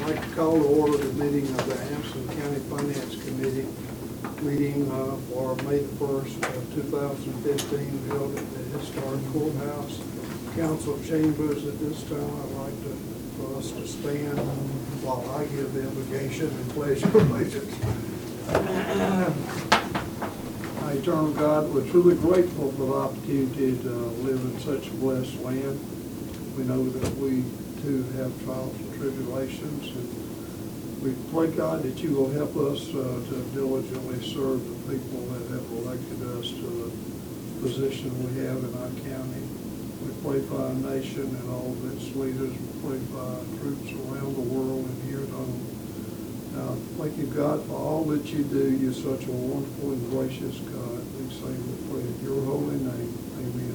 I'd like to call to order the meeting of the Anderson County Finance Committee meeting for May the 1st of 2015 held at the historic courthouse council chambers. At this time, I'd like for us to stand while I give the invocation and pledge of allegiance. Eternal God, we're truly grateful for the opportunity to live in such a blessed land. We know that we too have trials and tribulations, and we pray, God, that you will help us to diligently serve the people that have elected us to the position we have in our county. We pray for our nation and all of its leaders. We pray for our troops around the world and here at home. Now, thank you, God, for all that you do. You're such a wonderful and gracious God. We say we pray in your holy name. Amen.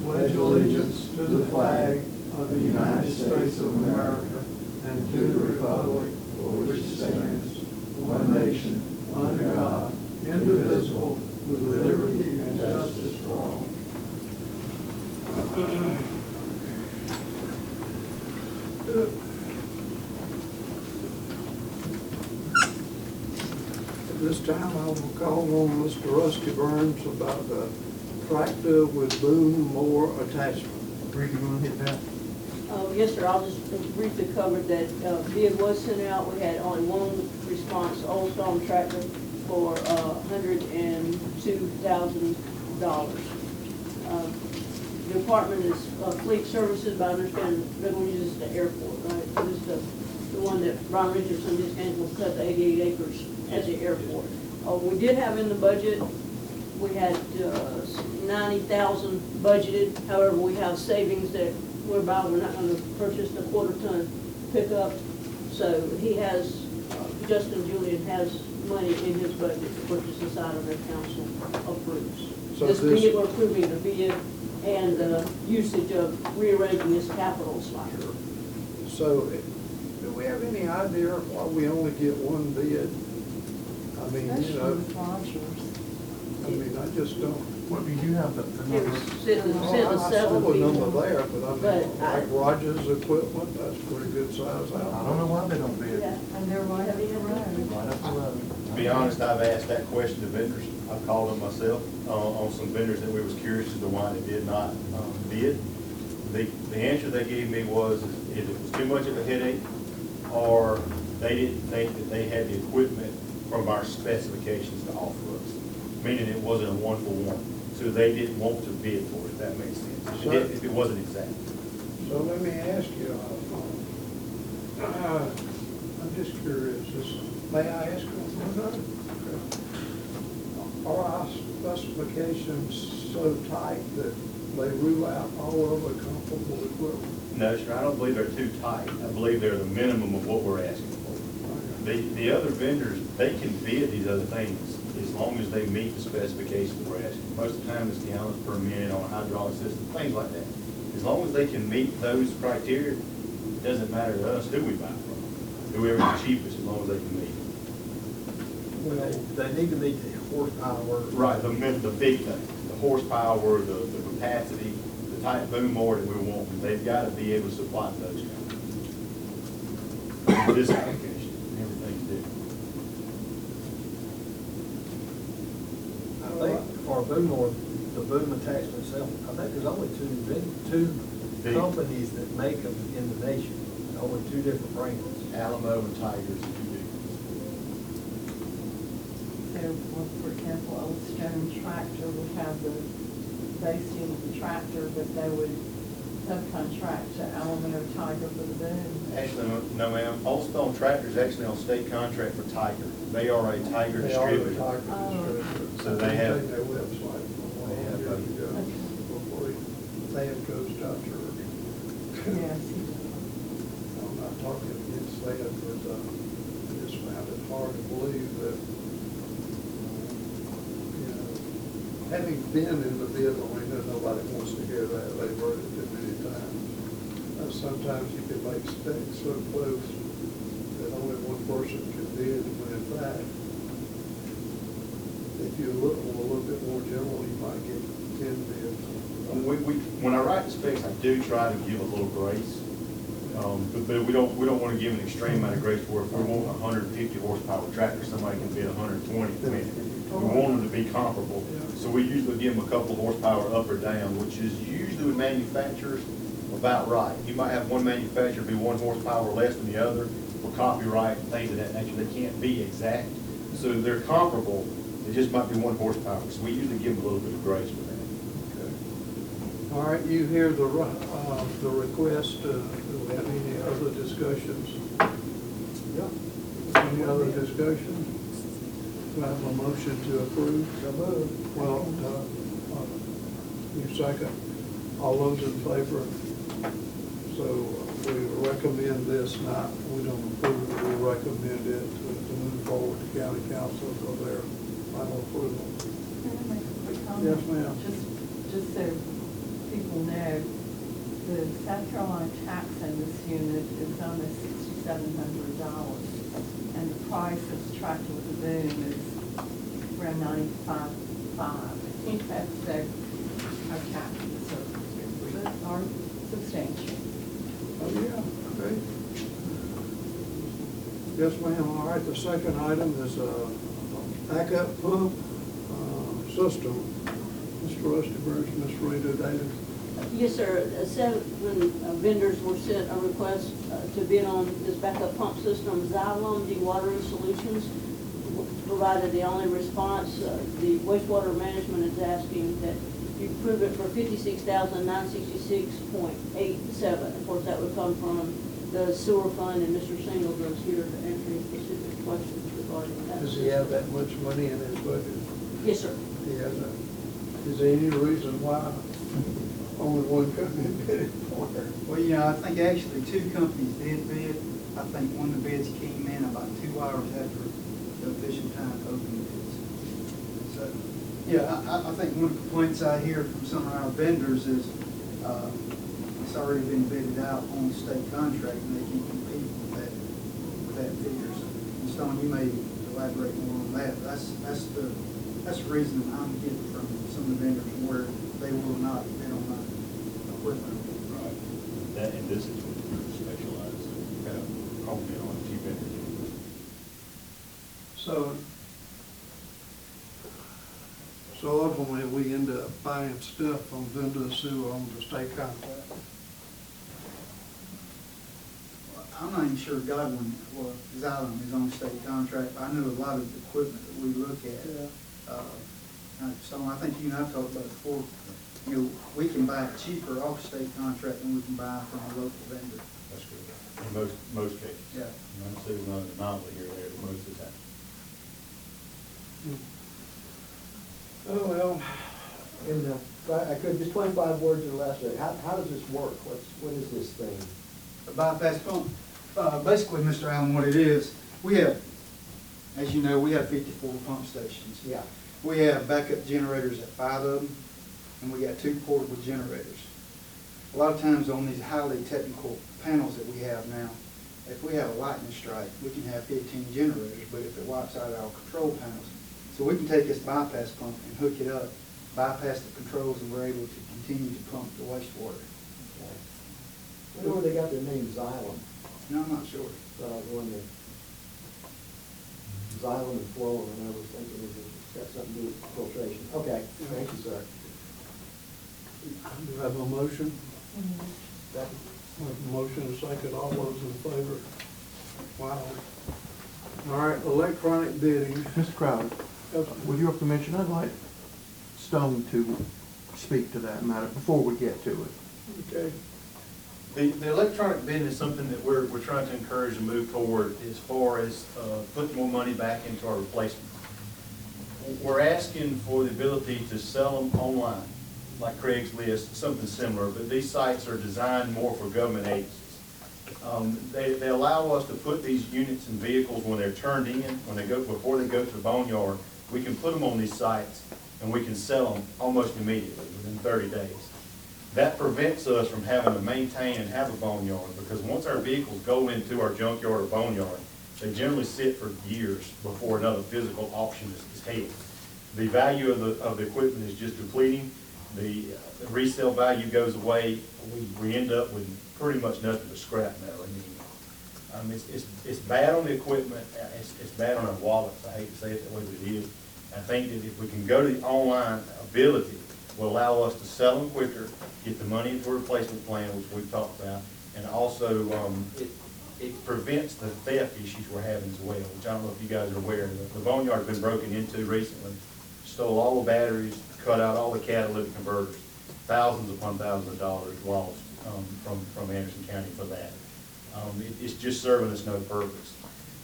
Pledge allegiance to the flag of the United States of America and to the republic for which it stands, one nation, under God, indivisible, with liberty and justice for all. At this time, I will call on Mr. Rusty Burns about the tractor with boom mower attachment. Rick, you want to hit that? Yes, sir. I'll just briefly cover that bid was sent out. We had only one response, Old Storm tractor for $102,000. The department is fleet services, but I understand they're going to use this at the airport, right? This is the one that Ron Richardson just came will cut the 88 acres at the airport. We did have in the budget, we had $90,000 budgeted. However, we have savings that we're not going to purchase the quarter-ton pickup. So he has, Justin Julian has money in his budget to purchase this item that council approves. So this bid, we're approving the bid and the usage of rearranging this capital slide. So, do we have any idea why we only get one bid? I mean, you know, I mean, I just don't. What do you have the It number? was sitting I saw seven the feet. number there, but I mean, But like Rogers Equipment, that's pretty good size I out. don't know why they don't bid. Yeah, and they're right up the road. Right up the road. To be honest, I've asked that question to vendors. I've called them myself on some vendors that we was curious as to why they did not bid. The answer they gave me was if it was too much of a headache, or they didn't think that they had the equipment from our specifications to offer us, meaning it wasn't a one-for-one. So they didn't want to bid for it, if that makes sense. If it wasn't exact. So let me ask you, I'm just curious, may I ask you? Are our specifications so tight that they rule out all other comparable equipment? No, sir, I don't believe they're too tight. I believe they're the minimum of what we're asking for. The other vendors, they can bid these other things as long as they meet the specifications we're asking. Most of the time, it's gallons per minute on a hydraulic system, things like that. As long as they can meet those criteria, it doesn't matter to us who we buy from. Whoever's the cheapest, as long as they can meet it. Well, They need to meet the horsepower. Right, the big thing, the horsepower, the capacity, the type boom mower that we want, they've got to be able to supply those guys. This application, everything's different. I think for a boom mower, the boom attachment itself, I think there's only two companies that make them in the nation, only two different brands. Alamo and Tigers, if you do. So, well, for example, Old Stone Tractor would have the basing of the tractor, but they would subcontract to Alamo Tiger for the boom. Actually, no ma'am, Old Stone Tractor is actually on state contract for Tiger. They are a Tiger they are the distributor. Tiger distributor. So they have- Take their website from They have years both. ago, before they had goes to our church. Yes. I'm not talking against that, but I just found it hard to believe that, you know, having been in the bid arena, nobody wants to hear that. They've heard it too many times. Sometimes you can make specs so close that only one person can bid, when in fact, if you look a little bit more general, you might get 10 bids. When I write the specs, I do try to give a little grace. But we don't want to give an extreme amount of grace for it. If we want a 150 horsepower tractor, somebody can bid 120. I mean, we want them to be comparable. So we usually give them a couple of horsepower up or down, which is usually with manufacturers about right. You might have one manufacturer be 1 horsepower less than the other for copyright and things of that nature. They can't be exact. So they're comparable. It just might be 1 horsepower. So we usually give them a little bit of grace for that. Okay. All right, you hear the request. Do we have any other discussions? Yeah. Any other discussions? Do I have a motion to approve? So moved. Well, you second. All those in favor? So we recommend this, not, we don't approve it, we recommend it to move forward to county council for their final approval. Can I make a quick comment? Yes, ma'am. Just so people know, the South Carolina tax on this unit is almost $6,700, and the price of the tractor with the boom is around $95,500. I think that's our taxes are substantial. Oh, yeah, okay. Yes, ma'am. All right, the second item is a backup pump system. Mr. Rusty Burns, Ms. Rita Davis. Yes, sir. 7 vendors were sent a request to bid on this backup pump system. Xylem Dewatering Solutions provided the only response. The wastewater management is asking that you approve it for $56,966.87. Of course, that would come from the sewer fund, and Mr. Singleton is here to answer any specific questions regarding that. Does he have that much money in his budget? Yes, sir. He has that. Is there any reason why only one company bid it for it? Well, I think actually 2 companies did bid. I think one of the bids came in about 2 hours after the official time to open the bids. So, I think one of the complaints I hear from some of our vendors is it's already been bidded out on state contract and they can't compete with that figure. And Stone, you may elaborate more on that. That's the reason I'm getting from some of the vendors where they will not bid on my equipment. Right. That, and this is specialized, kind of, only on a few vendors. So ultimately, we end up buying stuff from vendors who are on the state contract. I'm not even sure Godwin or Xylem is on state contract. I know a lot of the equipment that we look at. So I think you and I talked about it before. We can buy it cheaper off state contract than we can buy from a local vendor. That's good. In most cases. Yeah. I'm saying not an anomaly here or there, but most of the time. Oh, well, I could, just 25 words in the last minute. How does this work? What is this thing? A bypass pump. Basically, Mr. Allen, what it is, we have, as you know, we have 54 pump stations. Yeah. We have backup generators at 5 of them, and we got 2 portable generators. A lot of times on these highly technical panels that we have now, if we have a lightning strike, we can have 15 generators, but if it wipes out our control panels, so we can take this bypass pump and hook it up, bypass the controls, and we're able to continue to pump the wastewater. Okay. I know where they got their name Xylem. No, I'm not sure. But I was wondering. Xylem and phloem, and I was thinking it's got something to do with filtration. Okay, thank you, sir. do you have a motion? Second. Motion and second, all those in favor? Wow. All right, electronic bidding. Mr. Crowder, with your permission, I'd like Stone to speak to that matter before we get to it. Okay. The electronic bidding is something that we're trying to encourage and move forward as far as putting more money back into our replacements. We're asking for the ability to sell them online, like Craigslist, something similar, but these sites are designed more for government agencies. They allow us to put these units and vehicles when they're turned in, before they go to the boneyard, we can put them on these sites and we can sell them almost immediately, within 30 days. That prevents us from having to maintain and have a boneyard, because once our vehicles go into our junkyard or boneyard, they generally sit for years before another physical auction is held. The value of the equipment is just depleting. The resale value goes away. We end up with pretty much nothing but scrap metal. I mean, it's bad on the equipment, it's bad on our wallets. I hate to say it that way, but it is. I think that if we can go to the online ability, will allow us to sell them quicker, get the money into a replacement plan, which we've talked about, and also it prevents the theft issues we're having as well, which I don't know if you guys are aware. The boneyard's been broken into recently, stole all the batteries, cut out all the catalytic converters, thousands upon thousands of dollars lost from Anderson County for that. It's just serving us no purpose.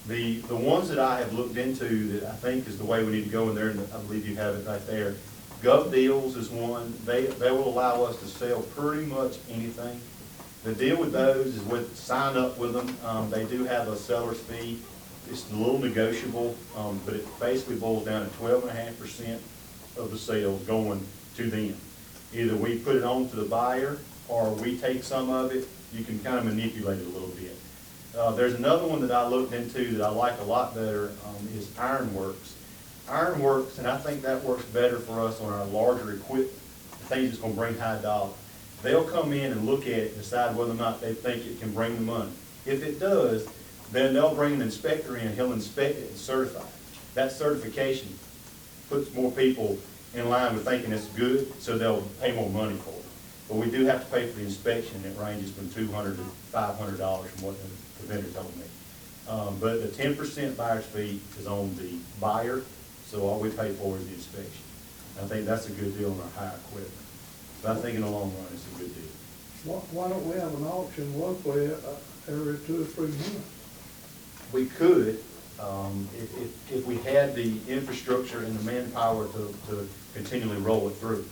The ones that I have looked into that I think is the way we need to go in there, and I believe you have it right there, Gov Deals is one. They will allow us to sell pretty much anything. The deal with those is with sign up with them. They do have a seller's fee. It's a little negotiable, but it basically boils down to 12.5% of the sales going to them. Either we put it on to the buyer or we take some of it. You can kind of manipulate it a little bit. There's another one that I looked into that I like a lot better, is Ironworks. Ironworks, and I think that works better for us on our larger equipment, the things that's going to bring high dollar. They'll come in and look at it and decide whether or not they think it can bring the money. If it does, then they'll bring an inspector in, he'll inspect it and certify it. That certification puts more people in line with thinking it's good, so they'll pay more money for it. But we do have to pay for the inspection. It ranges from $200 to $500 from what the vendor told me. But the 10% buyer's fee is on the buyer, so all we pay for is the inspection. I think that's a good deal on our higher equipment. But I think in the long run, it's a good deal. Why don't we have an auction locally every 2 or 3 months? We could, if we had the infrastructure and the manpower to continually roll it through.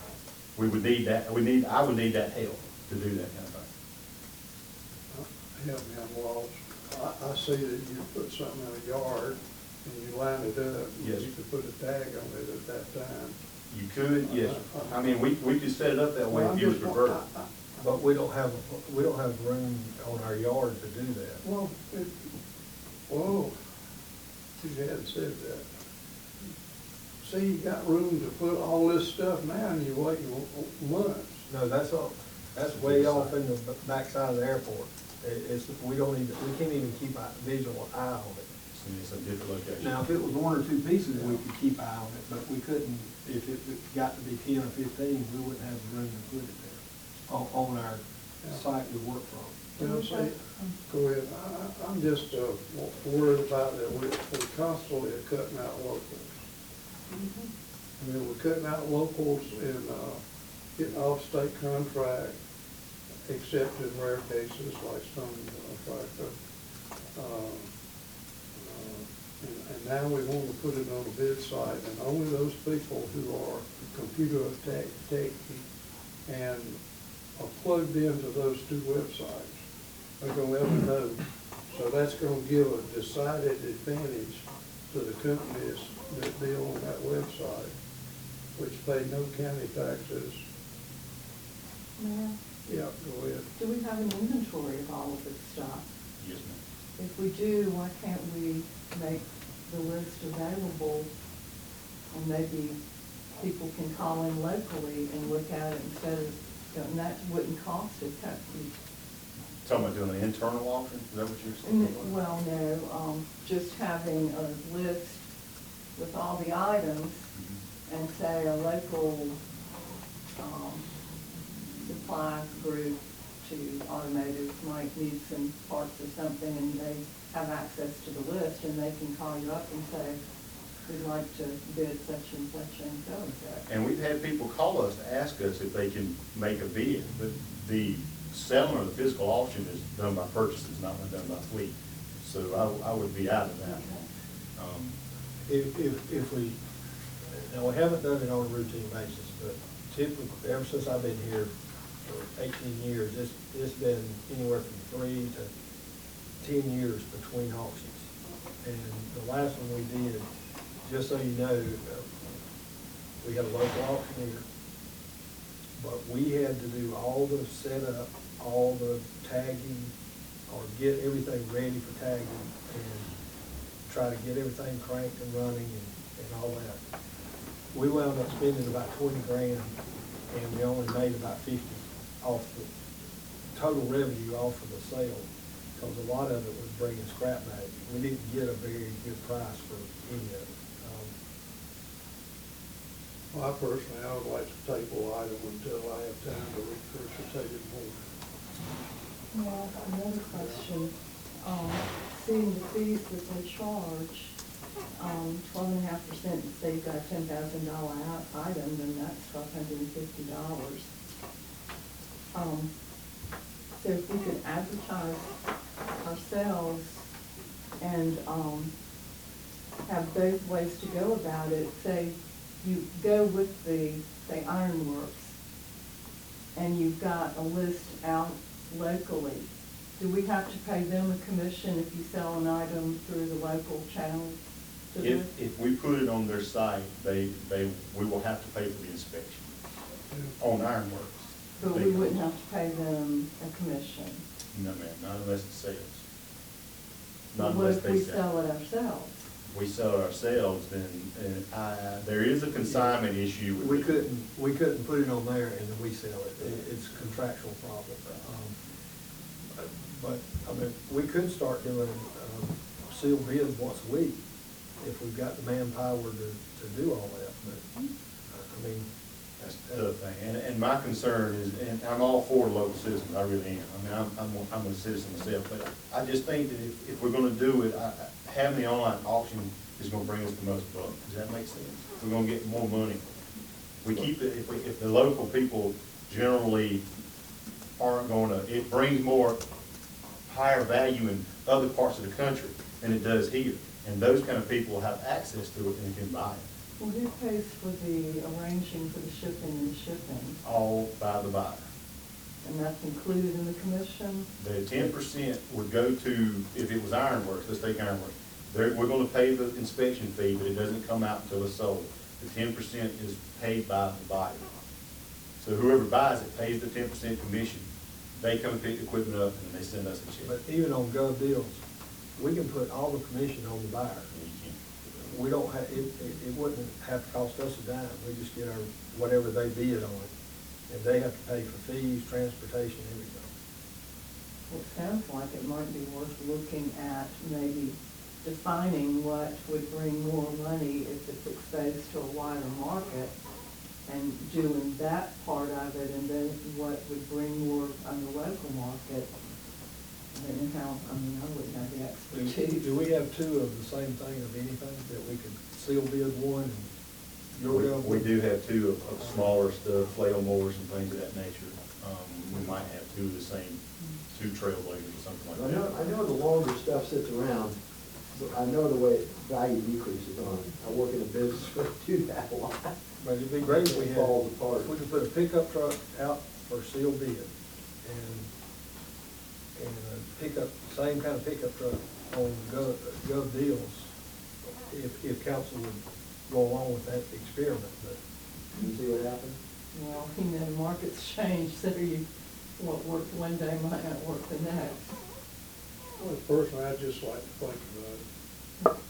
We would need that. I would need that help to do that kind of thing. Help me, I'm lost. I see that you put something in a yard and you line it up. Yes. You could put a tag on it at that time. You could, yes. I mean, we could set it up that way if you would prefer. But we don't have room on our yard to do that. Well, whoa, you hadn't said that. See, you got room to put all this stuff now and you're waiting months. No, that's way off in the backside of the airport. We can't even keep a visual eye on it. It's a different location. Now, if it was 1 or 2 pieces, we could keep eye on it, but we couldn't, if it got to be 10 or 15, we wouldn't have the room to put it there on our site we work from. You know, see, go ahead. I'm just worried about that. We're constantly cutting out locals. I mean, we're cutting out locals and getting off-state contract, except in rare cases like some factor. And now we want to put it on a bid site, and only those people who are computer techy and are plugged into those 2 websites are going to ever know. So that's going to give a decided advantage to the companies that deal on that website, which pay no county taxes. Mayor, Yeah, go ahead. do we have an inventory of all of this stuff? Yes, ma'am. If we do, why can't we make the list available, and maybe people can call in locally and look at it instead of, and that wouldn't cost us. Talking about doing an internal auction? Is that what you're saying? Well, no, just having a list with all the items and say a local supply group to automotive might need some parts or something, and they have access to the list, and they can call you up and say, we'd like to bid such and such and so and so. And we've had people call us to ask us if they can make a bid, but the selling or the physical auction is done by purchases, not done by fleet. So I would be out of that. If we, now we haven't done it on a routine basis, but typically, ever since I've been here for 18 years, it's been anywhere from 3 to 10 years between auctions. And the last one we did, just so you know, we had a local auctioneer, but we had to do all the setup, all the tagging, or get everything ready for tagging, and try to get everything cranked and running and all that. We wound up spending about 20 grand, and we only made about 50 off the total revenue off of the sale, because a lot of it was bringing scrap value. We didn't get a very good price for any of it. Well, I personally, I would like to table item until I have time to research it more. Well, another question, seeing the fees that they charge, 12.5%, say you've got a $10,000 item, then that's $1,250. So if we could advertise ourselves and, have both ways to go about it, say, you go with the, say, Ironworks, and you've got a list out locally, do we have to pay them a commission if you sell an item through the local channel? If we put it on their site, we will have to pay for the inspection on Ironworks. But we wouldn't have to pay them a commission? No, ma'am, not unless it sells. But Not what unless if they we sell. sell it ourselves? We sell it ourselves, then, there is a consignment issue with We it. couldn't put it on there and then we sell it. It's a contractual problem. But, I mean, we could start doing, sealed bids once a week if we've got the manpower to do all that, but, I mean. That's the other thing, and my concern is, and I'm all for local citizens, I really am. I mean, I'm a citizen myself, but I just think that if we're gonna do it, having the online auction is gonna bring us the most buck. Does that make sense? We're gonna get more money. We keep it, if the local people generally aren't gonna, it brings more higher value in other parts of the country than it does here. And those kind of people have access to it and can buy it. Well, who pays for the arranging for the shipping and shipping? All by the buyer. And that's included in the commission? The 10% would go to, if it was Ironworks, let's take Ironworks. We're gonna pay the inspection fee, but it doesn't come out until it's sold. The 10% is paid by the buyer. So whoever buys it pays the 10% commission. They come and pick the equipment up and then they send us a check. But even on Gov Deals, we can put all the commission on the buyer. We don't have, it wouldn't have to cost us a dime. We just get our, whatever they bid on it. And they have to pay for fees, transportation, everything. Well, it sounds like it might be worth looking at maybe defining what would bring more money if it's exposed to a wider market and doing that part of it, and then what would bring more on the local market. I don't know how, I mean, I wouldn't have the expertise. Do we have two of the same thing of anything that we could seal bid one and your Gov? We do have two of smaller stuff, flail mowers and things of that nature. We might have two of the same, two trailblazers or something like that. I know the longer stuff sits around, but I know the way value decreases on it. I work in a business where we do that a lot. But it'd be great if we It had, falls apart. if we could put a pickup truck out for sealed bid and a pickup, same kind of pickup truck on Gov Deals, if council would go along with that experiment, but. You see what happens? Well, you know, markets change, so what worked one day might not work the next. Well, personally, I'd just like to think about it.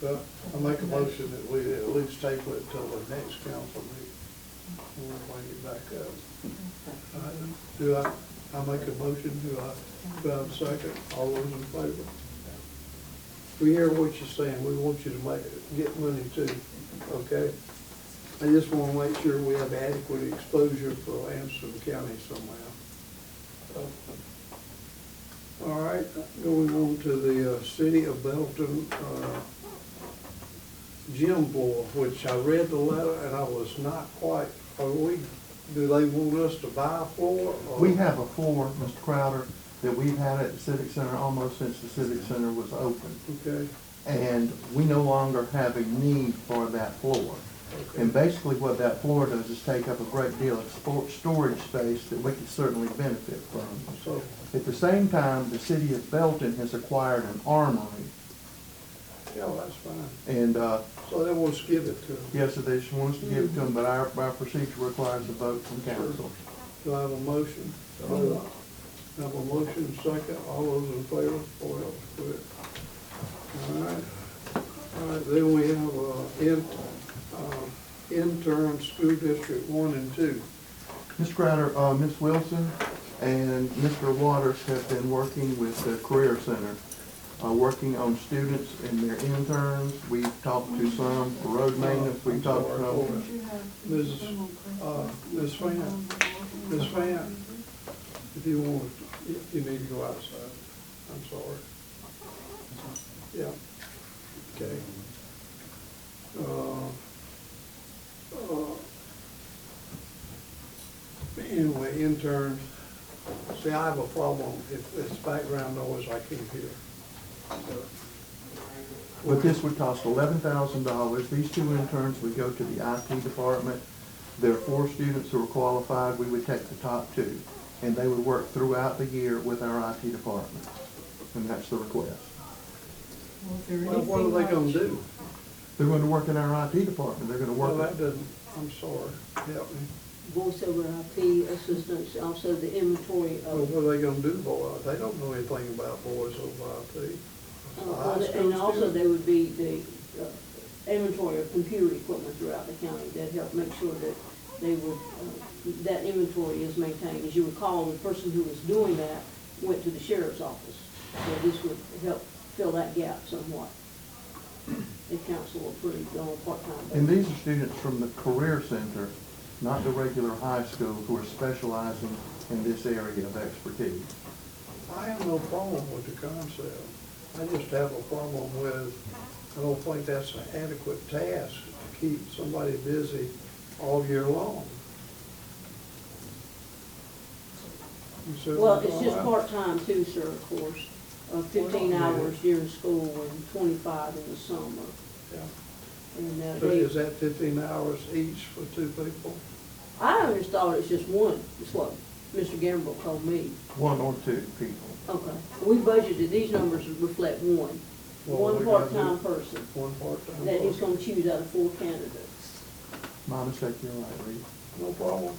But I make a motion that we at least table it until the next council meeting. We'll bring it back up. I make a motion, do I have a second? All those in favor? We hear what you're saying, we want you to get money too, okay? I just want to make sure we have adequate exposure for Anderson County somehow. All right, going on to the City of Belton gym floor, which I read the letter and I was not quite, do they want us to buy a floor? Or? We have a floor, Mr. Crowder, that we've had at the Civic Center almost since the Civic Center was open. Okay. And we no longer have a need for that floor. Okay. And basically what that floor does is take up a great deal of storage space that we could certainly benefit from. So, At the same time, the City of Belton has acquired an armory. yeah, that's fine. And, So they want us to give it to them. yes, they just want us to give it to them, but our procedure requires a vote from council. Do I have a motion? I have a motion, second. All those in favor? Boy, that was quick. All right, then we have intern school district 1 and 2. Mr. Crowder, Ms. Wilson and Mr. Waters have been working with the Career Center, working on students and their interns. We've talked to some for road maintenance, we've talked to some. Ms. Ms. Fan, if you want, you need to go outside. I'm sorry. Yeah. Okay. Anyway, interns, see, I have a problem. If it's background noise, I can't hear. But this would cost $11,000. These two interns would go to the IT department. There are 4 students who are qualified. We would take the top 2, and they would work throughout the year with our IT department. And that's the request. Well, what are they gonna do? They're going to work in our IT department. They're going to Well, work. that doesn't, I'm sorry, help me. Voice over IP assistance, also the inventory Well, of. what are they gonna do, boy? They don't know anything about voice over IP. High school And also students? there would be the inventory of computer equipment throughout the county that help make sure that they would, that inventory is maintained. As you recall, the person who was doing that went to the sheriff's office. So this would help fill that gap somewhat. The council approved on a part-time basis. And these are students from the Career Center, not the regular high school, who are specializing in this area of expertise. I have no problem with the concept. I just have a problem with, I don't think that's an adequate task to keep somebody busy all year long. You see what Well, I'm it's talking just about? part-time too, sir, of course. 15 hours during school and 25 in the summer. Yeah. And But they, is that 15 hours each for 2 people? I always thought it's just one, is what Mr. Gamble told me. 1 or 2 people. Okay. We budgeted, these numbers reflect one. Well, One we're gonna part-time do person One part-time that he's person. gonna choose out of 4 candidates. My mistake, you're right, Reed. No problem.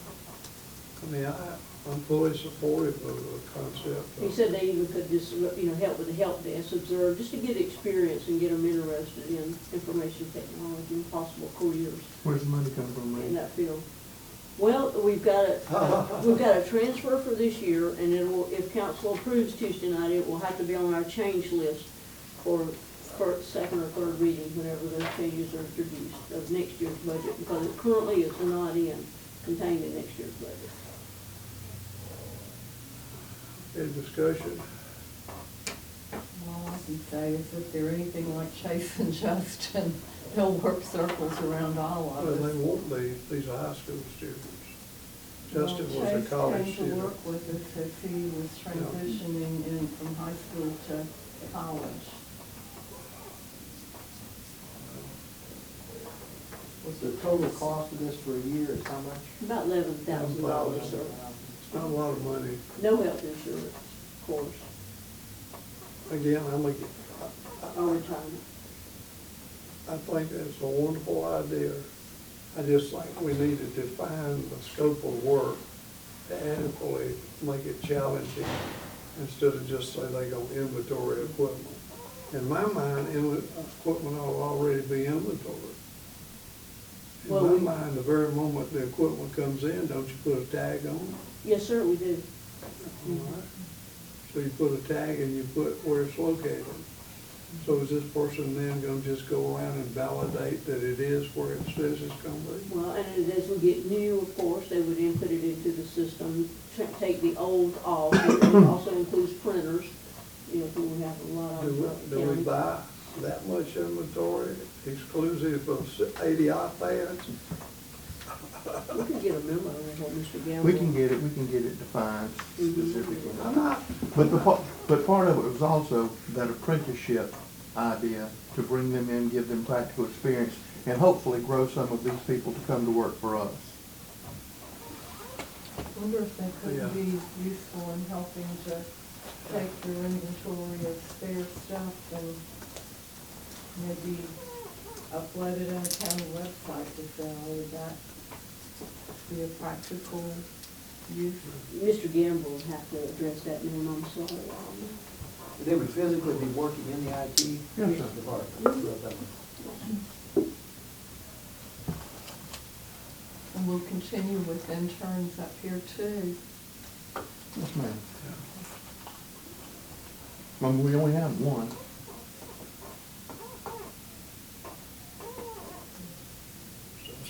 I mean, I'm fully supportive of the concept. He said they even could just, help with the help desk, observe, just to get experience and get them interested in information technology and possible careers Where's the money come from, in Reed? that field. Well, we've got a transfer for this year, and it will, if council approves Tuesday night, it will have to be on our change list for second or third reading, whenever those changes are introduced of next year's budget, because it currently is not contained in next year's budget. Any discussion? All I can say is if they're anything like Chase and Justin, they'll work circles around all of Well, us. they won't be, these are high school students. Justin was a college Chase came to student. work with us as he was transitioning in from high school to college. What's the total cost of this for a year, is how much? About $11,000, sir. It's not a lot of money. No health insurance, of course, Again, or retirement. I think that's a wonderful idea. I just think we need to define the scope of work to adequately make it challenging instead of just say they go inventory equipment. In my mind, equipment ought to already be inventory. Well, In my mind, the very moment the equipment comes in, don't you put a tag on it? Yes, sir, we do. All right. So you put a tag and you put where it's located. So is this person then gonna just go around and validate that it is where it says it's gonna be? Well, and as we get new, of course, they would input it into the system, take the old off. It also includes printers, we have a lot of. Do we buy that much inventory exclusive of 80 iPads? We could get a memo of what Mr. Gamble. We can get it defined specifically. I'm not, But part of it was also that apprenticeship idea, to bring them in, give them practical experience, and hopefully grow some of these people to come to work for us. I wonder if they Yeah. could be useful in helping to take their inventory of spare stuff and maybe upload it on a county website to sell. Would that be a practical use? Mr. Gamble would have to address that, and I'm sorry. They would physically be working in the IT Yes, sir. department. And we'll continue with interns up here too. Yes, ma'am. I mean, we only have one.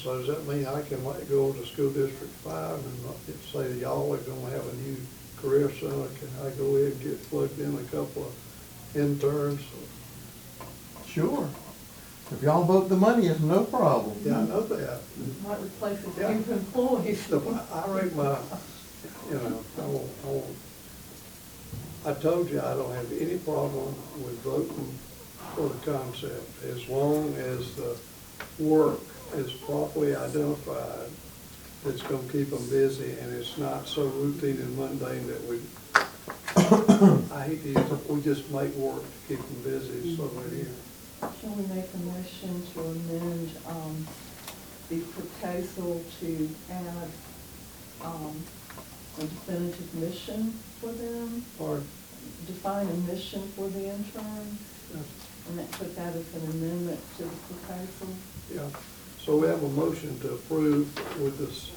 So does that mean I can let go of the school district 5 and not say that y'all are gonna have a new career center? Can I go ahead and get plugged in a couple of interns? Sure. If y'all vote the money, it's no problem. Yeah, I know that. Might replace a Yeah. few employees. I rate I told you I don't have any problem with voting for the concept, as long as the work is properly identified. It's gonna keep them busy, and it's not so routine and mundane that we, I hate to use it, we just make work to keep them busy, so they're here. Shall we make a motion to amend, the proposal to add, a definitive mission for them? Or, Define a mission for the interns, and that put that as an amendment to the proposal? yeah, so we have a motion to approve with this,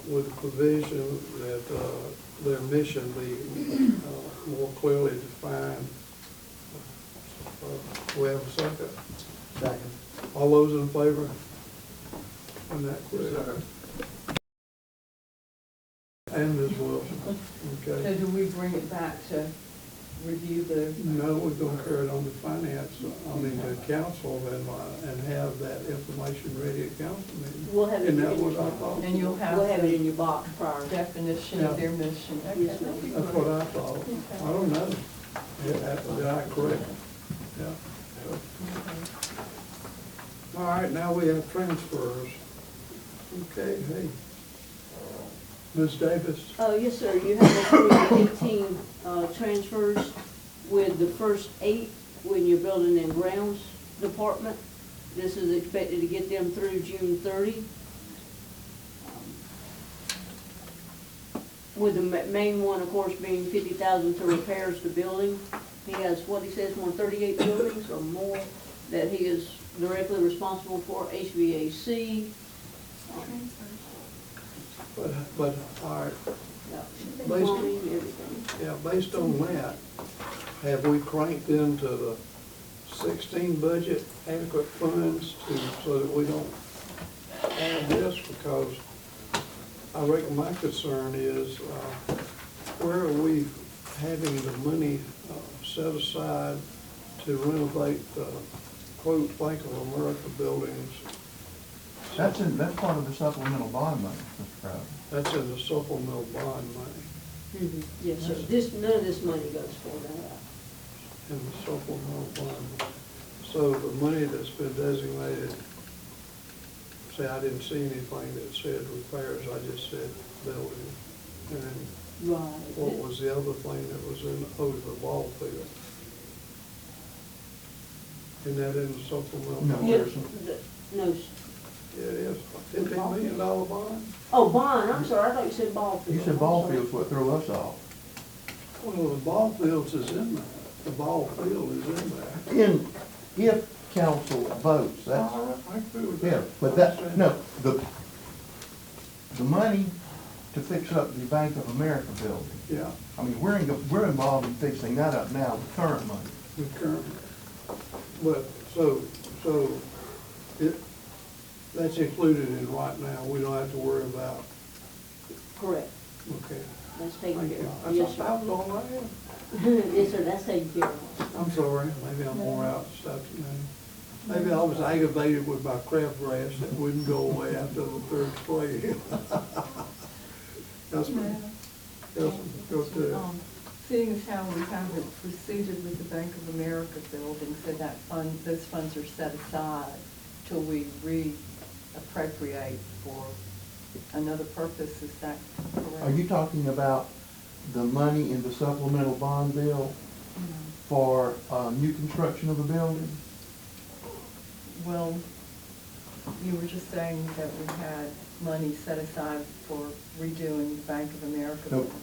with the provision that, their mission be, more clearly defined. We have a second? Second. All those in favor? On that clear? And Ms. Wilson, So okay? do we bring it back to review the? No, we're gonna carry it on to finance, to council and have that information ready at council meeting. We'll have it Isn't that in what your- I thought? And you'll have We'll have it in the your box prior. definition of their mission. Okay, Yes, ma'am. that'd be That's great. what I thought. I don't know. Yeah, I correct. Yeah. All right, now we have transfers. Okay, hey. Ms. Davis? Yes, sir, you have 118 transfers, with the first 8 when you're building and grounds department. This is expected to get them through June 30. With the main one, of course, being 50,000 to repairs the building. He has, what he says, 138 buildings or more that he is directly responsible for, HVAC. But, all right, Yeah, Based- plumbing, everything. yeah, based on that, have we cranked into the 16 budget adequate funds so that we don't add this? Because I reckon my concern is, where are we having the money set aside to renovate the, quote, Bank of America buildings? That's part of the supplemental bond money, Mr. Crowder. That's in the supplemental bond money, Yes, sir, none of this money goes for that. in the supplemental bond money. So the money that's been designated, say, I didn't see anything that said repairs, I just said building. And then what Right. was the other thing that was in, the ball field? Isn't that in the supplemental? No. bond? Yep, no, Yeah, it is, $15 million bond? oh, bond, I'm sorry, I thought you said ball field. You said ball field's what threw us off. Well, the ball fields is in there, the ball field is in there. If council votes, that's, I agree with yeah, that. but that, no, the money to fix up the Bank of America building, Yeah, I mean, we're involved in fixing that up now with current money. with current, but, so, that's included in right now, we don't have to worry about, Correct, okay. that's taken Thank care you. of. Yes, I was sir. all right. Yes, sir, that's taken care of. I'm sorry, maybe I'm more out of stuff than maybe I was aggravated with my crabgrass that wouldn't go away after the third spray. Yes, ma'am. Yes, ma'am. Go to it. Seeing as how we haven't proceeded with the Bank of America building, so that those funds are set aside till we reappropriate for another purpose, is that correct? Are you talking about the money in the supplemental bond bill for new construction of a building? Well, you were just saying that we had money set aside for redoing the Bank of America No. building.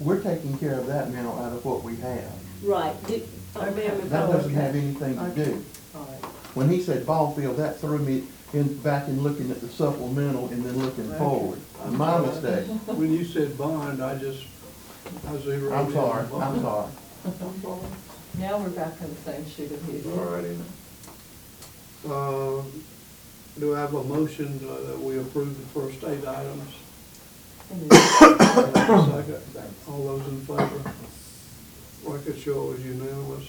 We're taking care of that now out of what we have. Right. Ma'am, if I That was- doesn't have anything to do. All right. When he said ball field, that threw me back in looking at the supplemental and then looking forward. My mistake. When you said bond, I zeroed in. I'm sorry, on I'm bond. sorry. Now we're back on the same sheet of music. All righty. Do I have a motion that we approve the first 8 items? Second. All those in favor? Record show is unanimous.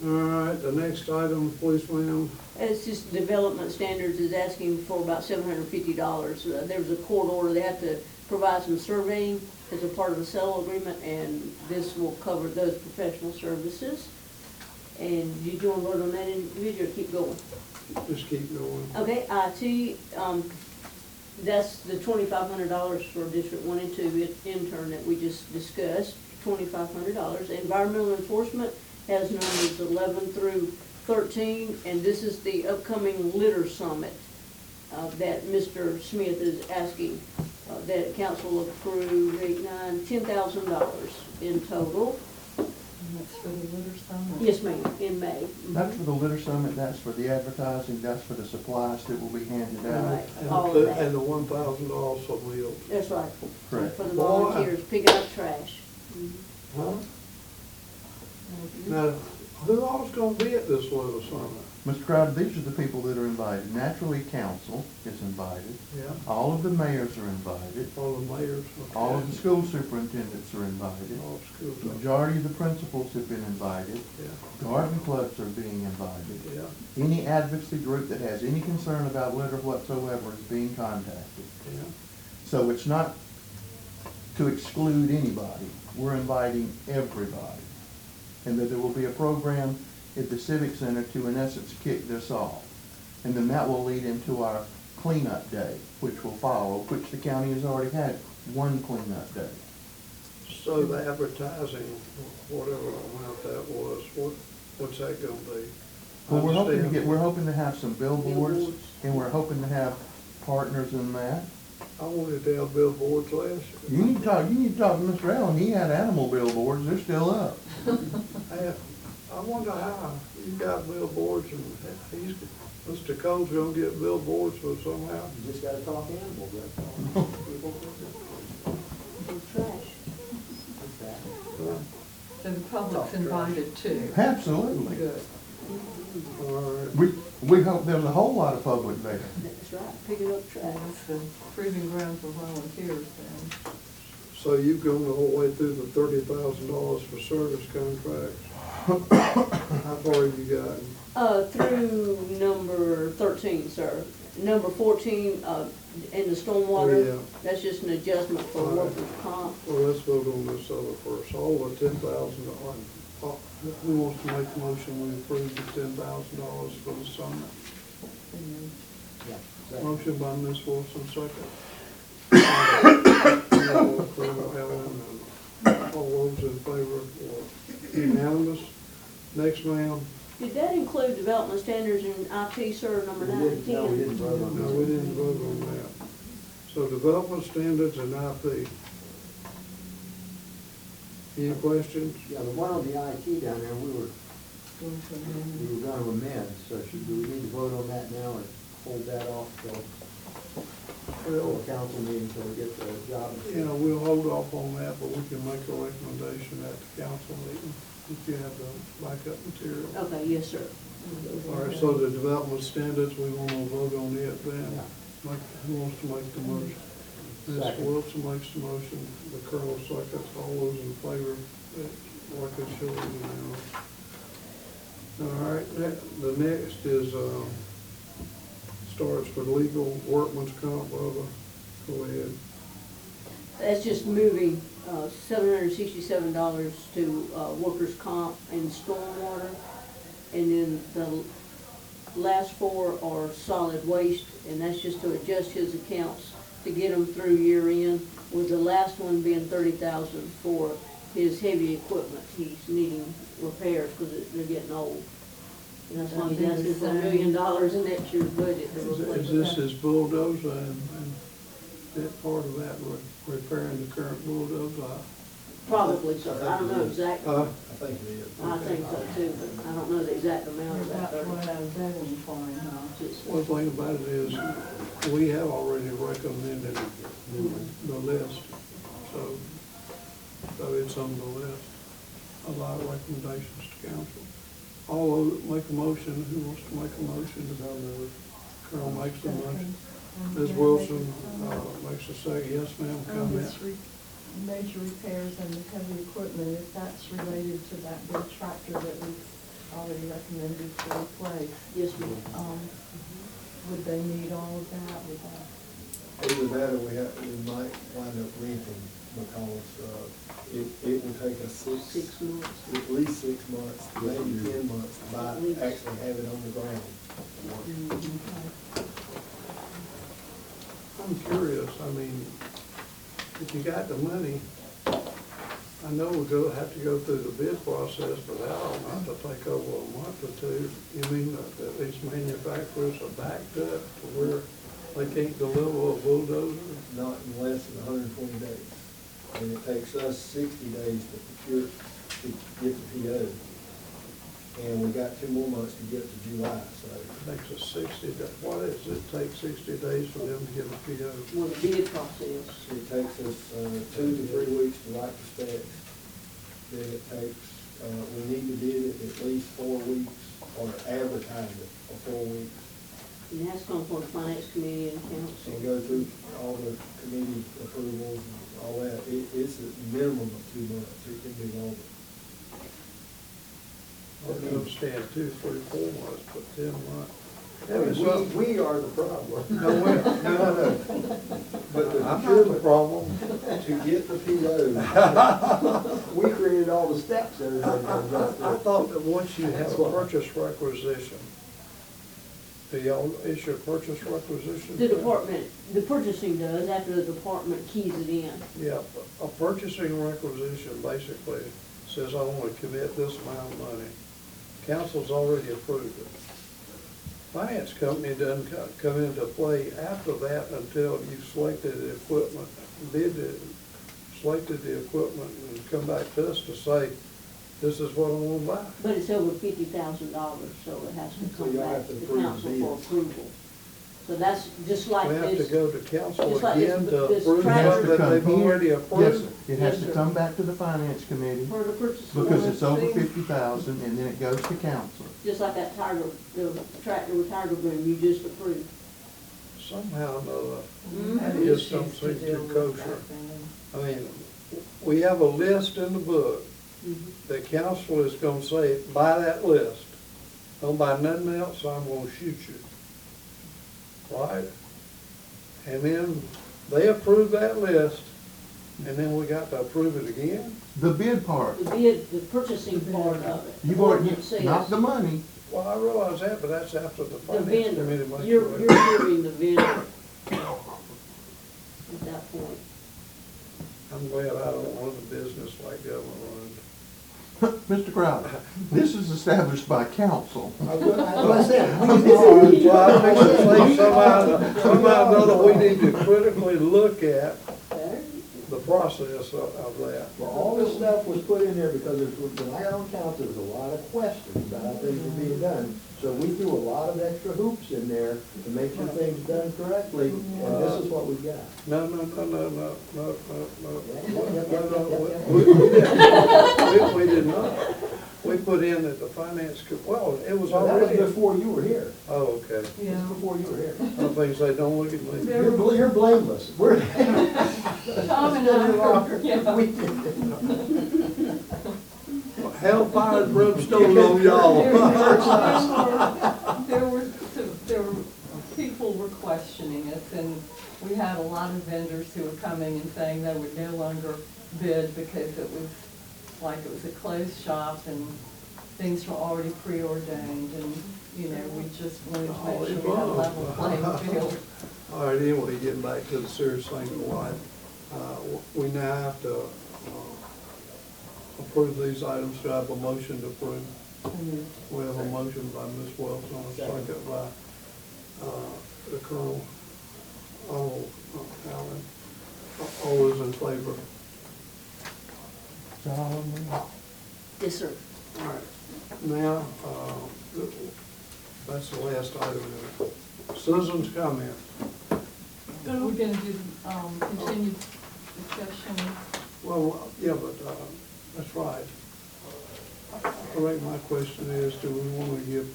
All right, the next item, please, ma'am. It's just development standards is asking for about $750. There was a court order, they have to provide some surveying as a part of the sale agreement, and this will cover those professional services. And did you want to vote on that individual or keep going? Just keep going. Okay, IT, that's the $2,500 for District 1 and 2 intern that we just discussed, $2,500. Environmental enforcement has numbers 11 through 13, and this is the upcoming litter summit that Mr. Smith is asking that council approve, 8, 9, $10,000 in total. And that's for the litter summit? Yes, ma'am, in May. That's for the litter summit, that's for the advertising, that's for the supplies that will be handed out. Right, And all the- of that. And the $1,000 for meals. That's right. Correct. For the volunteers, picking up trash. Huh? Now, who all's gonna be at this little summit? Mr. Crowder, these are the people that are invited. Naturally, council is invited. Yeah, All of the mayors are invited. all the mayors. Okay. All of the school superintendents are invited. All schools. The majority of the principals have been invited. Yeah, Garden clubs are being invited. yeah, Any advocacy group that has any concern about litter whatsoever is being contacted. yeah. So it's not to exclude anybody. We're inviting everybody. And that there will be a program at the Civic Center to, in essence, kick this off. And then that will lead into our cleanup day, which will follow, which the county has already had one cleanup day. So the advertising, whatever amount that was, what's that gonna be? Well, Understand. we're hoping to have some billboards, Billboards. and we're hoping to have partners in that. I wanted to have billboards last year. You need to talk to Mr. Allen, he had animal billboards, they're still up. I wonder how you got billboards and Mr. Cole's gonna get billboards for somehow. You just gotta talk animals, that's all. And trash. So the public's invited too. Absolutely. Good. All right. We hope there's a whole lot of public there. That's right, picking up trash. That's the proving ground for volunteers then. So you've gone the whole way through the $30,000 for service contracts. How far have you gotten? Through number 13, sir. Number 14, in the stormwater, Oh, yeah. that's just an adjustment for All right. workers' comp. Well, let's vote on this other first. All the $10,000, who wants to make the motion we approve the $10,000 for the summit? And Yeah, second. Motion by Ms. Wilson, second. All those in favor, unanimous. Next, ma'am. Did that include development standards in IT, sir, number 9 and 10? No, we didn't vote on No, we didn't vote on that. So development standards and IP. Any questions? Yeah, the one on the IT down there, we were going to amend. gonna amend, so do we need to vote on that now and hold that off till Well, the council meeting till we get the job? you know, we'll hold off on that, but we can make a recommendation at the council meeting if you have the backup material. Okay, yes, sir. All right, so the development standards, we want to vote on it then. Yeah. Who wants to make the motion? Ms. Second. Wilson makes the motion, the colonel seconds, all those in favor, like it should, All right, the next is, starts with legal workman's comp, brother. Go ahead. That's just moving $767 to workers' comp and stormwater. And then the last 4 are solid waste, and that's just to adjust his accounts to get them through year end, with the last one being $30,000 for his heavy equipment. He's needing repairs because they're getting old. And that's why he's asking for $1 million in next year's budget to replace Is this that. his bulldozer and that part of that, repairing the current bulldozer? Probably so, I don't know exactly. I think it is. I think so too, but I don't know the exact amount of that. About what I was voting for, huh? One thing about it is, we have already recommended the list, so it's on the list, a lot of recommendations to council. All make a motion, who wants to make a motion? Carol makes the motion. Ms. Wilson, makes a second, yes, ma'am, comment. Major repairs and the heavy equipment, if that's related to that big tractor that we already recommended to replace. Yes, ma'am. Would they need all of that? Would that? Either that or we might wind up renting because it will take us 6 months. at least 6 months, maybe 10 months to buy, At least. actually have it on the ground. I'm curious, I mean, if you got the money, I know we'll have to go through the bid process, but that ought not to take over a month or two. You mean that these manufacturers are backed up to where they can't deliver a bulldozer? Not in less than 120 days. And it takes us 60 days to procure, to get the PO. And we got 2 more months to get to July, so. Takes us 60 days. Why does it take 60 days for them to get a PO? Well, the bid process. It takes us 2 to 3 weeks to write the specs. Then it takes, we need to bid it at least 4 weeks or advertise it for 4 weeks. It has to come from the finance committee and council. And go through all the committee approvals and all that. It's a minimum of 2 months. It can be longer. I can understand 2, 3, 4 months, but 10 months. I mean, we are the problem. No. But to I'm procure not the problem. to get the PO, We created all the steps that everybody does. I thought that once you have a purchase requisition, do y'all issue a purchase requisition? The department, the purchasing does, after the department keys it in. Yeah, a purchasing requisition basically says I want to commit this amount of money. Council's already approved it. Finance company doesn't come into play after that until you've selected the equipment, bid it, selected the equipment, and come back to us to say, this is what I want to buy. But it's over $50,000, so it has to So come y'all back have to to approve the council for bids. approval. So that's just like We have to this. go to council Just like again to this approve tractor. something that they've already Yes, approved? sir. It has Yes, to sir. come back to the finance committee For the purchase. because it's over See? 50,000 and then it goes to council. Just like that Tiger, the tractor with Tiger Boom you just approved. Somehow or another, Mhm. that Had just don't issues seem to deal too with kosher. back then. I mean, we have a list in the book. Mhm. The council is gonna say, buy that list. Don't buy nothing else, or I'm gonna shoot you. Right? And then they approve that list, and then we got to approve it again? The bid part, The bid, the purchasing part of it. you've already, Ordinance says not the money. Well, I realize that, but that's after the The finance committee vendor, makes you're it. hearing the vendor at that point. I'm glad I don't run a business like government runs. Mr. Crowder, this is established by council. I said, Well, I think it's like somehow or another, we need to critically look at the process of that. well, all this stuff was put in there because when I got on council, there was a lot of questions about how things were being done. So we threw a lot of extra hoops in there to make sure things done correctly, and this is what we got. No. We did not. We put in that the finance, well, it was That was already. before you were here. Oh, okay. Yeah. That's before you were here. I think they don't look at me. You're blameless. We're. Tom and I were, yeah. We did it. Hellfire and brimstone on y'all. There were people were questioning us, and we had a lot of vendors who were coming and saying they would no longer bid because it was like it was a closed shop and things were already preordained, and, you know, we just wanted to make sure we had a level playing field. All right, anyway, getting back to the serious thing of life, we now have to approve these items. Do I have a motion to approve? We have a motion by Ms. Wilson, a second by the Colonel. Alan. All those in favor? Is that all of them? Yes, sir. All right, now, that's the last item. Citizens' comment. We're gonna do, continued discussion. Well, yeah, but, that's right. I think my question is, do we want to give